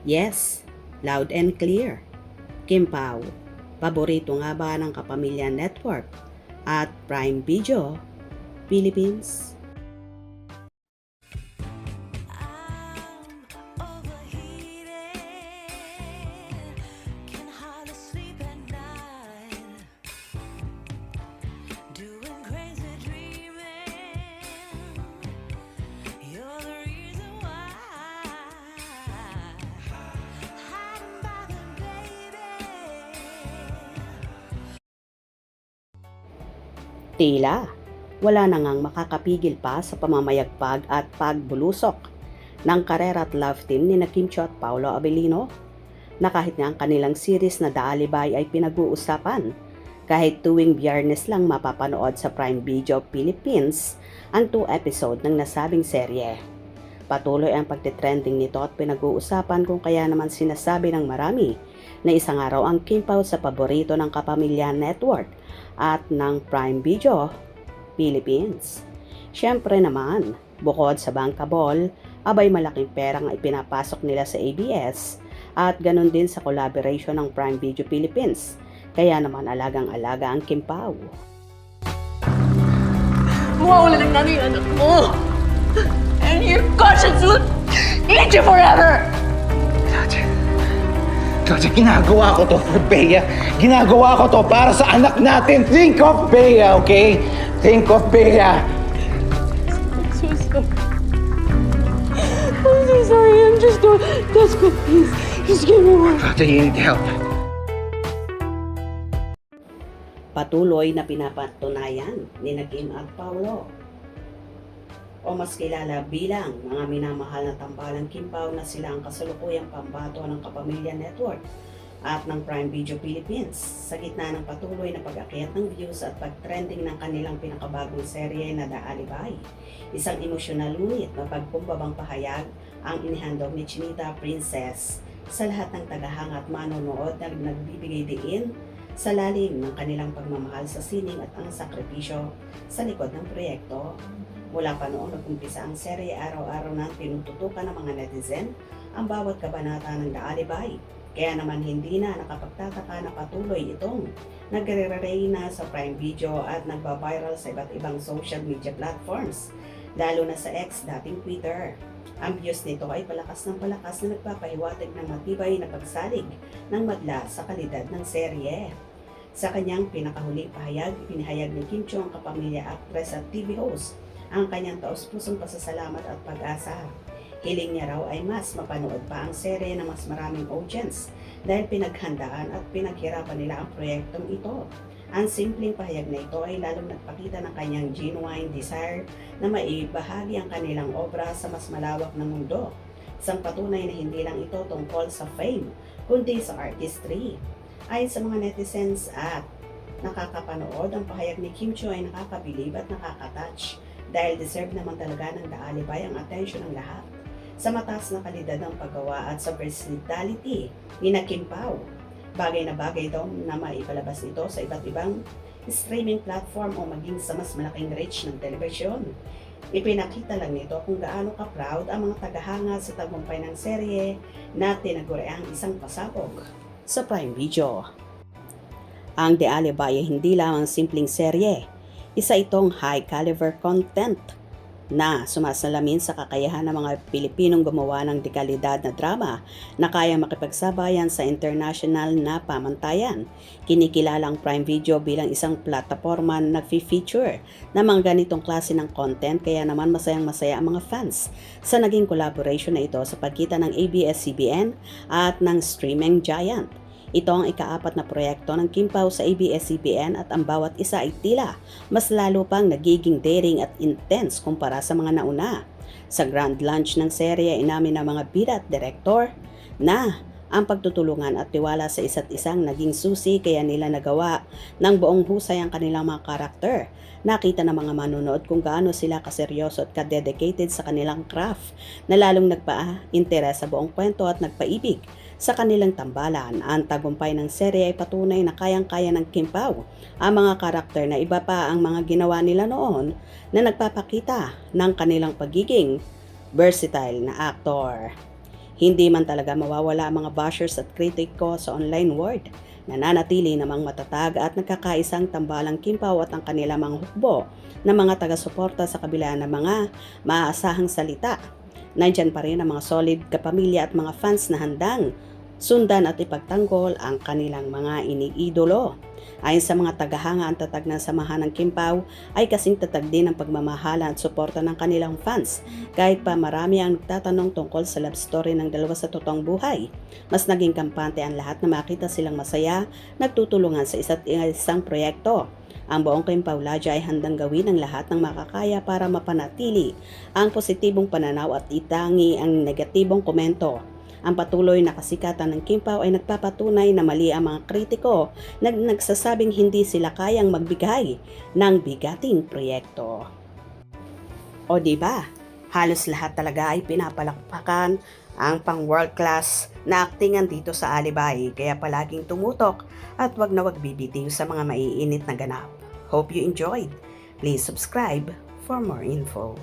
Yes, loud and clear. Kim Pao, paborito nga ba ng Kapamilya Network at Prime Video, Philippines? I'm overheated, can hardly sleep at night, doing crazy dreaming. You're the reason why, hiding by the baby. Tila, wala na ngang makakapigil pa sa pamamayagpag at pagbulusok ng karera at love team ni Kim Chiu at Paolo Abilino, na kahit nga ang kanilang series na The Alibay ay pinag-uusapan, kahit tuwing Biyernes lang mapapanood sa Prime Video Philippines ang 2 episode ng nasabing serye. Patuloy ang pagtitrending nito at pinag-uusapan kung kaya naman sinasabi ng marami na isang araw ang Kim Pao sa paborito ng Kapamilya Network at ng Prime Video Philippines. Siyempre naman, bukod sa bankable, abay malaking perang ipinapasok nila sa ABS at ganun din sa collaboration ng Prime Video Philippines. Kaya naman alagang-alaga ang Kim Pao. Mawawala ng nanay yung anak mo. And your conscience will eat you forever. Claudia, ginagawa ko to for Bea. Ginagawa ko to para sa anak natin. Think of Bea, okay? Think of Bea. I'm so sorry. I'm so sorry. I'm just desperate. Please, just give me one. Claudia, you need help. Patuloy na pinapatunayan ni Kim at Paolo, o mas kilala bilang mga minamahal na tambalang Kim Pao, na sila ang kasalukuyang pambato ng Kapamilya Network at ng Prime Video Philippines sa gitna ng patuloy na pag-akyat ng views at pag-trending ng kanilang pinakabagong serye na The Alibay. Isang emosyonal ngunit mapagkumbabang pahayag ang inihandog ni Chinita Princess sa lahat ng tagahanga at manonood na nagbibigay diin sa lalim ng kanilang pagmamahal sa sining at ang sakripisyo sa likod ng proyekto. Mula pa noong nag-umpisa ang serye, araw-araw na tinututukan ng mga netizen ang bawat kabanata ng The Alibay. Kaya naman hindi na nakapagtataka na patuloy itong nagre-reyna sa Prime Video at nagba-viral sa iba't ibang social media platforms, lalo na sa X, dating Twitter. Ang views nito ay palakas ng palakas na nagpapahiwatig ng matibay na pagsalig ng madla sa kalidad ng serye. Sa kanyang pinakahuling pahayag, pinahayag ni Kim Chiu, ang Kapamilya actress at TV host, ang kanyang taus-pusong pasasalamat at pag-asa. Hiling niya raw ay mas mapanood pa ang serye ng mas maraming audience dahil pinaghandaan at pinaghirapan nila ang proyektong ito. Ang simpleng pahayag na ito ay lalong nagpakita ng kanyang genuine desire na maibahagi ang kanilang obra sa mas malawak na mundo. Isang patunay na hindi lang ito tungkol sa fame, kundi sa artistry. Ayon sa mga netizens at nakakapanood, ang pahayag ni Kim Chiu ay nakakabilib at nakaka-touch dahil deserve naman talaga ng The Alibay ang atensyon ng lahat. Sa mataas na kalidad ng paggawa at sa versatility ni Kim Pao, bagay na bagay daw na maipalabas ito sa iba't ibang streaming platform o maging sa mas malaking reach ng telebisyon. Ipinakita lang nito kung gaano ka-proud ang mga tagahanga sa tagumpay ng serye na tinaguriang isang pasabog sa Prime Video. Ang The Alibay ay hindi lamang simpleng serye. Isa itong high-caliber content na sumasalamin sa kakayahan ng mga Pilipinong gumawa ng dekalidad na drama na kaya makipagsabayan sa international na pamantayan. Kinikilala ang Prime Video bilang isang plataforma na nag-feature na mga ganitong klase ng content, kaya naman masayang-masaya ang mga fans sa naging collaboration na ito sa pagitan ng ABS-CBN at ng streaming giant. Ito ang ika-4 na proyekto ng Kim Pao sa ABS-CBN at ang bawat isa ay tila mas lalo pang nagiging daring at intense kumpara sa mga nauna. Sa grand launch ng serye, inamin ng mga bida at direktor na ang pagtutulungan at tiwala sa isa't isang naging susi, kaya nila nagawa ng buong husay ang kanilang mga karakter. Nakita ng mga manonood kung gaano sila kaseryoso at ka-dedicated sa kanilang craft, na lalong nagpa-interes sa buong kwento at nagpaibig sa kanilang tambalan. Ang tagumpay ng serye ay patunay na kayang-kaya ng Kim Pao ang mga karakter na iba pa ang mga ginawa nila noon, na nagpapakita ng kanilang pagiging versatile na aktor. Hindi man talaga mawawala ang mga bashers at kritiko sa online world. Nananatili namang matatag at nagkakaisang tambalang Kimpaw at ang kanilang mga hukbo na mga taga-suporta sa kabila ng mga maaasahang salita. Nandyan pa rin ang mga solid kapamilya at mga fans na handang sundan at ipagtanggol ang kanilang mga iniidolo. Ayon sa mga tagahanga, ang tatag ng samahan ng Kimpaw ay kasing tatag din ang pagmamahala at suporta ng kanilang fans. Kahit pa marami ang nagtatanong tungkol sa love story ng dalawa sa totoong buhay, mas naging kampante ang lahat na makita silang masaya, nagtutulungan sa isa't isang proyekto. Ang buong Kimpaw Ladya ay handang gawin ang lahat ng makakaya para mapanatili ang positibong pananaw at itangi ang negatibong komento. Ang patuloy na kasikatan ng Kimpaw ay nagpapatunay na mali ang mga kritiko na nagsasabing hindi sila kayang magbigay ng bigating proyekto. O diba, halos lahat talaga ay pinapalakpakan ang pang world class na aktingan dito sa Alibay, kaya palaging tumutok at wag na wag bibitiw sa mga maiinit na ganap. Hope you enjoyed. Please subscribe for more info.